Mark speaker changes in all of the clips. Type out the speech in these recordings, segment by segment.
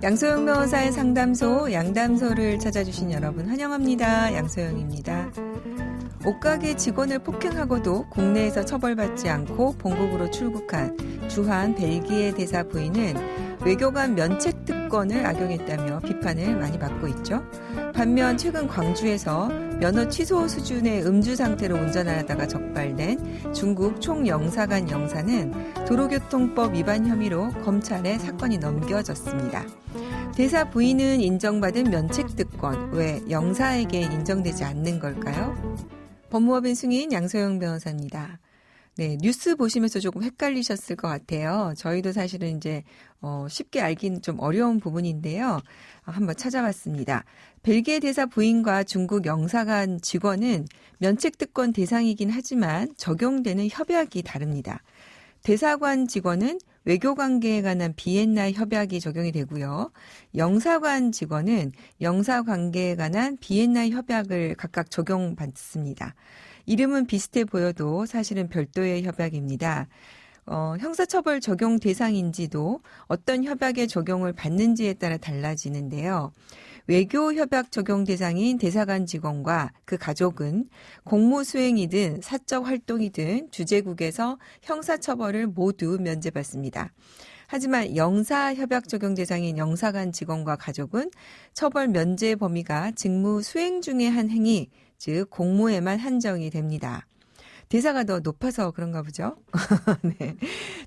Speaker 1: 양소영 변호사의 상담소, 양담소를 찾아주신 여러분 환영합니다. 양소영입니다. 옷가게 직원을 폭행하고도 국내에서 처벌받지 않고 본국으로 출국한 주한 벨기에 대사 부인은 외교관 면책 특권을 악용했다며 비판을 많이 받고 있죠. 반면 최근 광주에서 면허 취소 수준의 음주 상태로 운전하다가 적발된 중국 총영사관 영사는 도로교통법 위반 혐의로 검찰에 사건이 넘겨졌습니다. 대사 부인은 인정받은 면책 특권, 왜 영사에게 인정되지 않는 걸까요? 법무법인 승인 양소영 변호사입니다. 네, 뉴스 보시면서 조금 헷갈리셨을 것 같아요. 저희도 사실은 이제 쉽게 알기는 좀 어려운 부분인데요. 한번 찾아봤습니다. 벨기에 대사 부인과 중국 영사관 직원은 면책특권 대상이긴 하지만 적용되는 협약이 다릅니다. 대사관 직원은 외교관계에 관한 비엔나 협약이 적용이 되고요. 영사관 직원은 영사관계에 관한 비엔나 협약을 각각 적용받습니다. 이름은 비슷해 보여도 사실은 별도의 협약입니다. 형사처벌 적용 대상인지도 어떤 협약의 적용을 받는지에 따라 달라지는데요. 외교협약 적용 대상인 대사관 직원과 그 가족은 공무 수행이든 사적 활동이든 주재국에서 형사처벌을 모두 면제받습니다. 하지만 영사협약 적용 대상인 영사관 직원과 가족은 처벌 면제 범위가 직무 수행 중에 한 행위, 즉 공무에만 한정이 됩니다. 대사가 더 높아서 그런가 보죠. 네.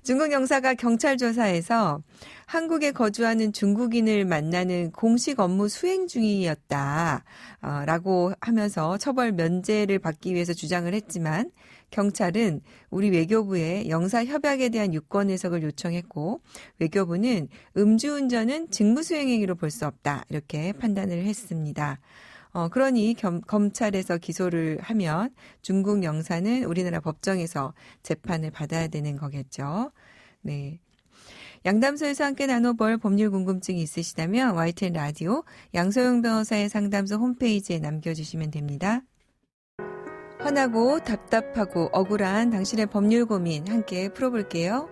Speaker 1: 중국 영사가 경찰 조사에서 한국에 거주하는 중국인을 만나는 공식 업무 수행 중이었다라고 하면서 처벌 면제를 받기 위해서 주장을 했지만 경찰은 우리 외교부에 영사 협약에 대한 유권 해석을 요청했고 외교부는 음주운전은 직무 수행 행위로 볼 수 없다 이렇게 판단을 했습니다. 그러니 검찰에서 기소를 하면 중국 영사는 우리나라 법정에서 재판을 받아야 되는 거겠죠. 네. 양담소에서 함께 나눠볼 법률 궁금증이 있으시다면 YTN 라디오 양소영 변호사의 상담소 홈페이지에 남겨주시면 됩니다. 화나고 답답하고 억울한 당신의 법률 고민 함께 풀어볼게요.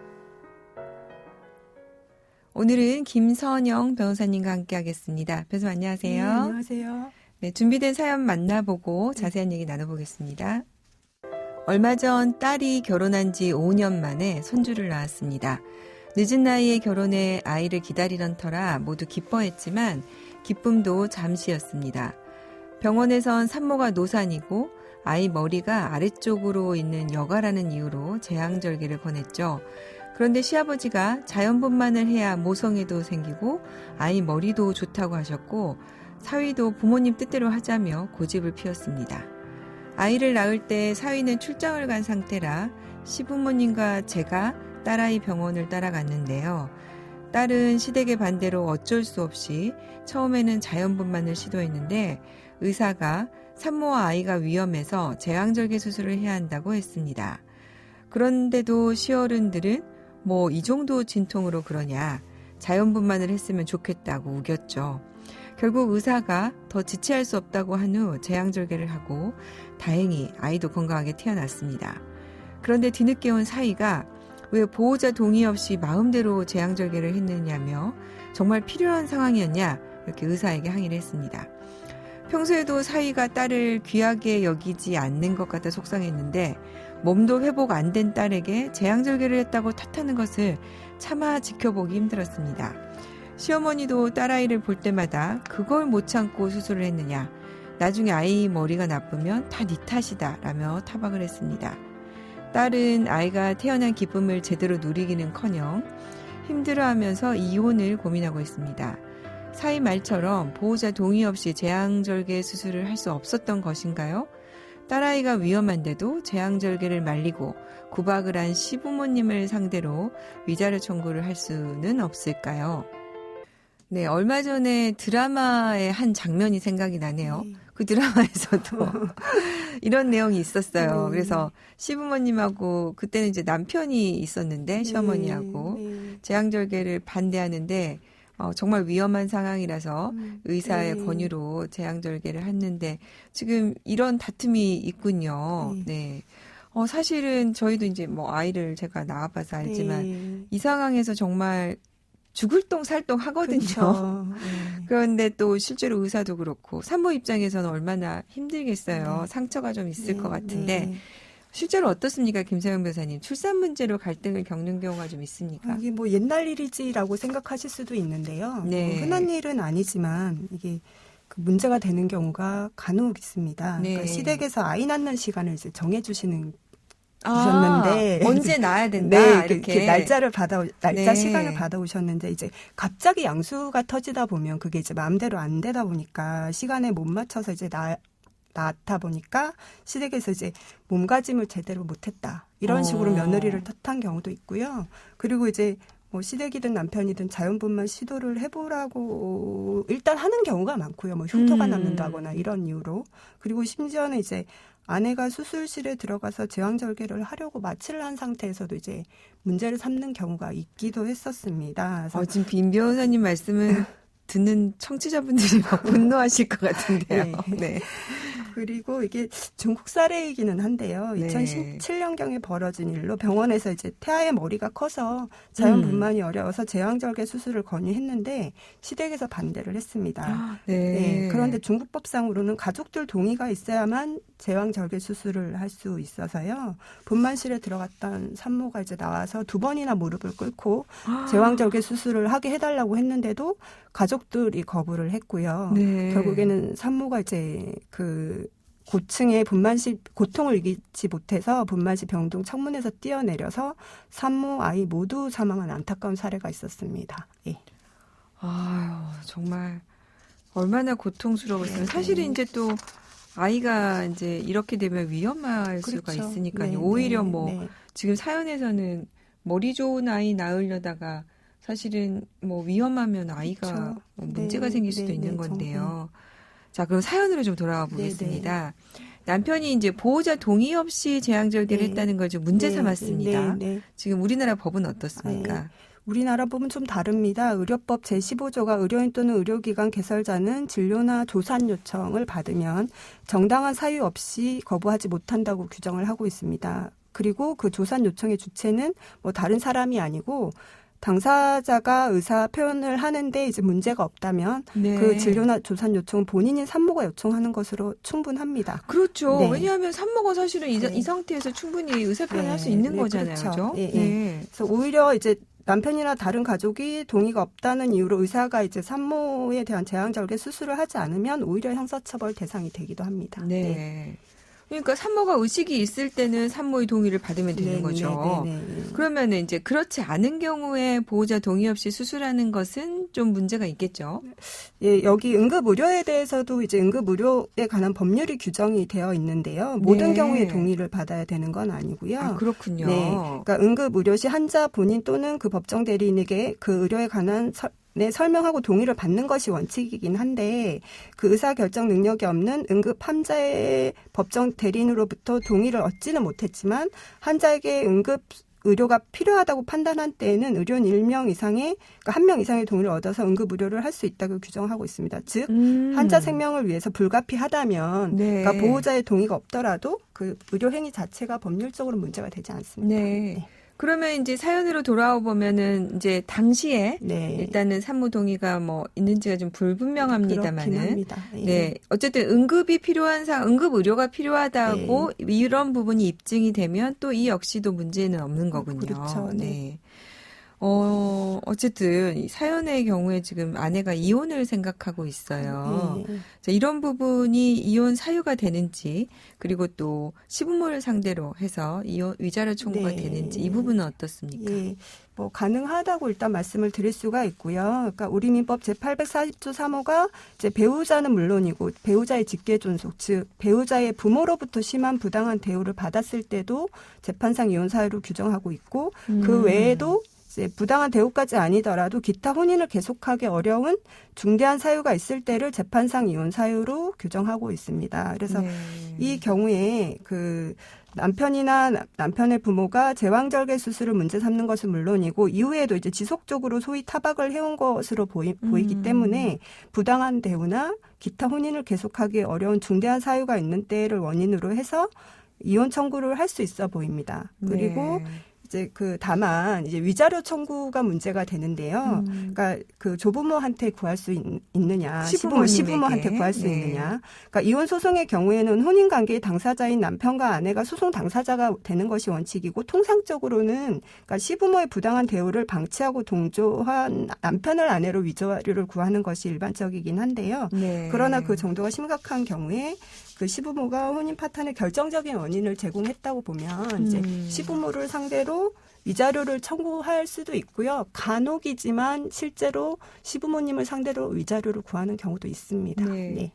Speaker 1: 오늘은 김선영 변호사님과 함께 하겠습니다. 변호사 안녕하세요.
Speaker 2: 네, 안녕하세요.
Speaker 1: 네, 준비된 사연 만나보고 자세한 얘기 나눠보겠습니다. 얼마 전 딸이 결혼한 지 5년 만에 손주를 낳았습니다. 늦은 나이에 결혼해 아이를 기다리던 터라 모두 기뻐했지만 기쁨도 잠시였습니다. 병원에선 산모가 노산이고 아이 머리가 아래쪽으로 있는 여가라는 이유로 제왕절개를 권했죠. 그런데 시아버지가 자연분만을 해야 모성애도 생기고 아이 머리도 좋다고 하셨고 사위도 부모님 뜻대로 하자며 고집을 피웠습니다. 아이를 낳을 때 사위는 출장을 간 상태라 시부모님과 제가 딸아이 병원을 따라갔는데요. 딸은 시댁의 반대로 어쩔 수 없이 처음에는 자연분만을 시도했는데 의사가 산모와 아이가 위험해서 제왕절개 수술을 해야 한다고 했습니다. 그런데도 시어른들은 뭐 이 정도 진통으로 그러냐, 자연분만을 했으면 좋겠다고 우겼죠. 결국 의사가 더 지체할 수 없다고 한 후 제왕절개를 하고 다행히 아이도 건강하게 태어났습니다. 그런데 뒤늦게 온 사위가 왜 보호자 동의 없이 마음대로 제왕절개를 했느냐며 정말 필요한 상황이었냐 이렇게 의사에게 항의를 했습니다. 평소에도 사위가 딸을 귀하게 여기지 않는 것 같아 속상했는데 몸도 회복 안 된 딸에게 제왕절개를 했다고 탓하는 것을 차마 지켜보기 힘들었습니다. 시어머니도 딸아이를 볼 때마다 그걸 못 참고 수술을 했느냐, 나중에 아이 머리가 나쁘면 다 네 탓이다 라며 타박을 했습니다. 딸은 아이가 태어난 기쁨을 제대로 누리기는커녕 힘들어하면서 이혼을 고민하고 있습니다. 사위 말처럼 보호자 동의 없이 제왕절개 수술을 할 수 없었던 것인가요? 딸아이가 위험한데도 제왕절개를 말리고 구박을 한 시부모님을 상대로 위자료 청구를 할 수는 없을까요? 네, 얼마 전에 드라마의 한 장면이 생각이 나네요. 그 드라마에서도 이런 내용이 있었어요. 그래서 시부모님하고 그때는 이제 남편이 있었는데 시어머니하고 제왕절개를 반대하는데 정말 위험한 상황이라서 의사의 권유로 제왕절개를 했는데 지금 이런 다툼이 있군요. 네. 사실은 저희도 이제 뭐 아이를 제가 낳아봐서 알지만 이 상황에서 정말 죽을 똥 살 똥 하거든요.
Speaker 2: 그렇죠.
Speaker 1: 그런데 또 실제로 의사도 그렇고 산모 입장에서는 얼마나 힘들겠어요.
Speaker 2: 네.
Speaker 1: 상처가 좀 있을
Speaker 2: 네,
Speaker 1: 것 같은데
Speaker 2: 네.
Speaker 1: 실제로 어떻습니까, 김서영 변호사님? 출산 문제로 갈등을 겪는 경우가 좀 있습니까?
Speaker 2: 이게 뭐 옛날 일이지라고 생각하실 수도 있는데요.
Speaker 1: 네.
Speaker 2: 흔한 일은 아니지만 이게 그 문제가 되는 경우가 간혹 있습니다.
Speaker 1: 네.
Speaker 2: 그러니까 시댁에서 아이 낳는 시간을 이제 주셨는데
Speaker 1: 언제 낳아야 된다
Speaker 2: 네,
Speaker 1: 이렇게
Speaker 2: 그 날짜
Speaker 1: 네.
Speaker 2: 시간을 받아오셨는데 이제 갑자기 양수가 터지다 보면 그게 이제 마음대로 안 되다 보니까 시간에 못 맞춰서 이제 낳다 보니까 시댁에서 이제 몸가짐을 제대로 못했다 이런 식으로 며느리를 탓한 경우도 있고요. 그리고 이제 뭐 시댁이든 남편이든 자연분만 시도를 해보라고 일단 하는 경우가 많고요. 뭐 흉터가 남는다거나 이런 이유로. 그리고 심지어는 이제 아내가 수술실에 들어가서 제왕절개를 하려고 마취를 한 상태에서도 이제 문제를 삼는 경우가 있기도 했었습니다. 그래서
Speaker 1: 지금 빈 변호사님 말씀은 듣는 청취자분들이 막 분노하실 것 같은데요.
Speaker 2: 네.
Speaker 1: 네.
Speaker 2: 그리고 이게 중국 사례이기는 한데요.
Speaker 1: 네.
Speaker 2: 2017년경에 벌어진 일로 병원에서 이제 태아의 머리가 커서 자연분만이 어려워서 제왕절개 수술을 권유했는데 시댁에서 반대를 했습니다.
Speaker 1: 네.
Speaker 2: 네. 그런데 중국법상으로는 가족들 동의가 있어야만 제왕절개 수술을 할 수 있어서요. 분만실에 들어갔던 산모가 이제 나와서 2번이나 무릎을 꿇고 제왕절개 수술을 하게 해달라고 했는데도 가족들이 거부를 했고요.
Speaker 1: 네.
Speaker 2: 결국에는 산모가 이제 그 고층에 고통을 이기지 못해서 분만실 병동 창문에서 뛰어내려서 산모 아이 모두 사망한 안타까운 사례가 있었습니다. 예.
Speaker 1: 아유, 정말 얼마나 고통스러웠으면 사실은 이제 또 아이가 이제 이렇게 되면 위험할 수가
Speaker 2: 그렇죠.
Speaker 1: 있으니까요.
Speaker 2: 네,
Speaker 1: 오히려
Speaker 2: 네,
Speaker 1: 뭐
Speaker 2: 네.
Speaker 1: 지금 사연에서는 머리 좋은 아이 낳으려다가 사실은 뭐 위험하면 아이가
Speaker 2: 그렇죠.
Speaker 1: 뭐 문제가
Speaker 2: 네,
Speaker 1: 생길 수도
Speaker 2: 네,
Speaker 1: 있는
Speaker 2: 네,
Speaker 1: 건데요. 자, 그럼 사연으로 좀 돌아가
Speaker 2: 네,
Speaker 1: 보겠습니다. 남편이 이제 보호자 동의 없이 제왕절개를
Speaker 2: 네.
Speaker 1: 했다는 걸 좀 문제
Speaker 2: 네,
Speaker 1: 삼았습니다.
Speaker 2: 네, 네.
Speaker 1: 지금 우리나라 법은 어떻습니까?
Speaker 2: 우리나라 법은 좀 다릅니다. 의료법 제15조가 의료인 또는 의료기관 개설자는 진료나 조산 요청을 받으면 정당한 사유 없이 거부하지 못한다고 규정을 하고 있습니다. 그리고 그 조산 요청의 주체는 뭐 다른 사람이 아니고 당사자가 의사 표현을 하는데 이제 문제가 없다면
Speaker 1: 네.
Speaker 2: 그 진료나 조산 요청은 본인인 산모가 요청하는 것으로 충분합니다.
Speaker 1: 그렇죠.
Speaker 2: 네.
Speaker 1: 왜냐하면 산모가 사실은
Speaker 2: 네.
Speaker 1: 이 상태에서 충분히 의사 표현을 할 수
Speaker 2: 네,
Speaker 1: 있는
Speaker 2: 네,
Speaker 1: 거잖아요.
Speaker 2: 그렇죠.
Speaker 1: 그죠?
Speaker 2: 예, 예.
Speaker 1: 네.
Speaker 2: 그래서 오히려 이제 남편이나 다른 가족이 동의가 없다는 이유로 의사가 이제 산모에 대한 제왕절개 수술을 하지 않으면 오히려 형사처벌 대상이 되기도 합니다.
Speaker 1: 네. 그러니까 산모가 의식이 있을 때는 산모의 동의를 받으면 되는 거죠.
Speaker 2: 네.
Speaker 1: 그러면은 이제 그렇지 않은 경우에 보호자 동의 없이 수술하는 것은 좀 문제가 있겠죠.
Speaker 2: 예, 여기 응급의료에 대해서도 이제 응급의료에 관한 법률이 규정이 되어 있는데요. 모든
Speaker 1: 네.
Speaker 2: 경우에 동의를 받아야 되는 건 아니고요.
Speaker 1: 아, 그렇군요.
Speaker 2: 네. 그러니까 응급의료 시 환자 본인 또는 그 법정 대리인에게 그 의료에 관한 설명하고 동의를 받는 것이 원칙이긴 한데 그 의사결정 능력이 없는 응급 환자의 법정 대리인으로부터 동의를 얻지는 못했지만 환자에게 응급 의료가 필요하다고 판단한 때에는 의료인 1명 이상의 그러니까 1명 이상의 동의를 얻어서 응급 의료를 할 수 있다고 규정하고 있습니다. 즉 환자 생명을 위해서 불가피하다면
Speaker 1: 네.
Speaker 2: 그러니까 보호자의 동의가 없더라도 그 의료 행위 자체가 법률적으로 문제가 되지 않습니다.
Speaker 1: 네. 그러면 이제 사연으로 돌아와 보면은 이제 당시에
Speaker 2: 네.
Speaker 1: 일단은 산모 동의가 뭐 있는지가 좀 불분명합니다만은
Speaker 2: 그렇긴 합니다. 예.
Speaker 1: 네. 어쨌든 응급 의료가 필요하다고 이런 부분이 입증이 되면 또 이 역시도 문제는 없는 거군요.
Speaker 2: 그렇죠.
Speaker 1: 네. 어쨌든 이 사연의 경우에 지금 아내가 이혼을 생각하고 있어요.
Speaker 2: 예.
Speaker 1: 자, 이런 부분이 이혼 사유가 되는지 그리고 또 시부모를 상대로 해서 이혼 위자료 청구가
Speaker 2: 네.
Speaker 1: 되는지 이 부분은 어떻습니까?
Speaker 2: 예. 뭐 가능하다고 일단 말씀을 드릴 수가 있고요. 그러니까 우리 민법 제840조 3호가 이제 배우자는 물론이고 배우자의 직계 존속, 즉 배우자의 부모로부터 심한 부당한 대우를 받았을 때도 재판상 이혼 사유로 규정하고 있고 그 외에도 이제 부당한 대우까지 아니더라도 기타 혼인을 계속하기 어려운 중대한 사유가 있을 때를 재판상 이혼 사유로 규정하고 있습니다. 그래서
Speaker 1: 네.
Speaker 2: 이 경우에 그 남편이나 남편의 부모가 제왕절개 수술을 문제 삼는 것은 물론이고 이후에도 이제 지속적으로 소위 타박을 해온 것으로 보이기 때문에 부당한 대우나 기타 혼인을 계속하기 어려운 중대한 사유가 있는 때를 원인으로 해서 이혼 청구를 할 수 있어 보입니다. 그리고
Speaker 1: 네.
Speaker 2: 이제 다만 이제 위자료 청구가 문제가 되는데요. 그러니까 그 조부모한테 구할 수 있느냐, 시부모한테 구할 수 있느냐. 그러니까 이혼 소송의 경우에는 혼인 관계의 당사자인 남편과 아내가 소송 당사자가 되는 것이 원칙이고 통상적으로는 그러니까 시부모의 부당한 대우를 방치하고 동조한 남편을 아내로 위자료를 구하는 것이 일반적이긴 한데요.
Speaker 1: 네.
Speaker 2: 그러나 그 정도가 심각한 경우에 그 시부모가 혼인 파탄의 결정적인 원인을 제공했다고 보면 이제 시부모를 상대로 위자료를 청구할 수도 있고요. 간혹이지만 실제로 시부모님을 상대로 위자료를 구하는 경우도 있습니다.
Speaker 1: 네.
Speaker 2: 네.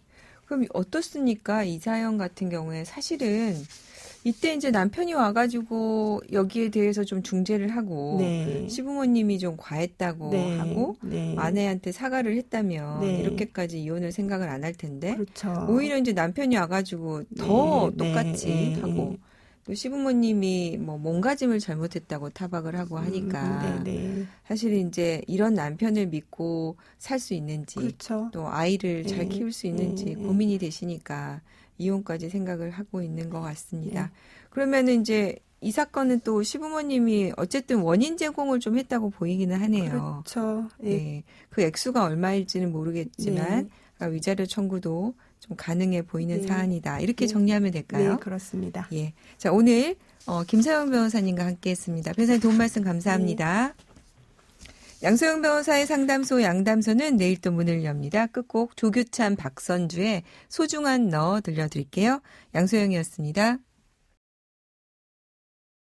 Speaker 1: 그럼 어떻습니까? 이 사연 같은 경우에 사실은 이때 이제 남편이 와가지고 여기에 대해서 좀 중재를 하고
Speaker 2: 네.
Speaker 1: 시부모님이 좀 과했다고
Speaker 2: 네.
Speaker 1: 하고
Speaker 2: 네.
Speaker 1: 아내한테 사과를 했다면
Speaker 2: 네.
Speaker 1: 이렇게까지 이혼을 생각을 안 할 텐데
Speaker 2: 그렇죠.
Speaker 1: 오히려 이제 남편이 와가지고 더
Speaker 2: 네.
Speaker 1: 똑같이
Speaker 2: 네.
Speaker 1: 하고 또 시부모님이 뭐 몸가짐을 잘못했다고 타박을 하고 하니까
Speaker 2: 네.
Speaker 1: 사실 이제 이런 남편을 믿고 살 수 있는지
Speaker 2: 그렇죠.
Speaker 1: 또 아이를 잘
Speaker 2: 네.
Speaker 1: 키울 수 있는지
Speaker 2: 네.
Speaker 1: 고민이 되시니까 이혼까지 생각을 하고 있는 것 같습니다.
Speaker 2: 네.
Speaker 1: 그러면은 이제 이 사건은 또 시부모님이 어쨌든 원인 제공을 좀 했다고 보이기는 하네요.
Speaker 2: 그렇죠. 네.
Speaker 1: 네. 그 액수가 얼마일지는 모르겠지만
Speaker 2: 네.
Speaker 1: 그러니까 위자료 청구도 좀 가능해 보이는
Speaker 2: 네.
Speaker 1: 사안이다. 이렇게
Speaker 2: 네.
Speaker 1: 정리하면 될까요?
Speaker 2: 네, 그렇습니다.
Speaker 1: 예. 자, 오늘 김서영 변호사님과 함께했습니다. 변호사님 도움 말씀 감사합니다. 양소영 변호사의 상담소 양담소는 내일 또 문을 엽니다. 끝곡 조규찬 박선주의 소중한 너 들려드릴게요. 양소영이었습니다.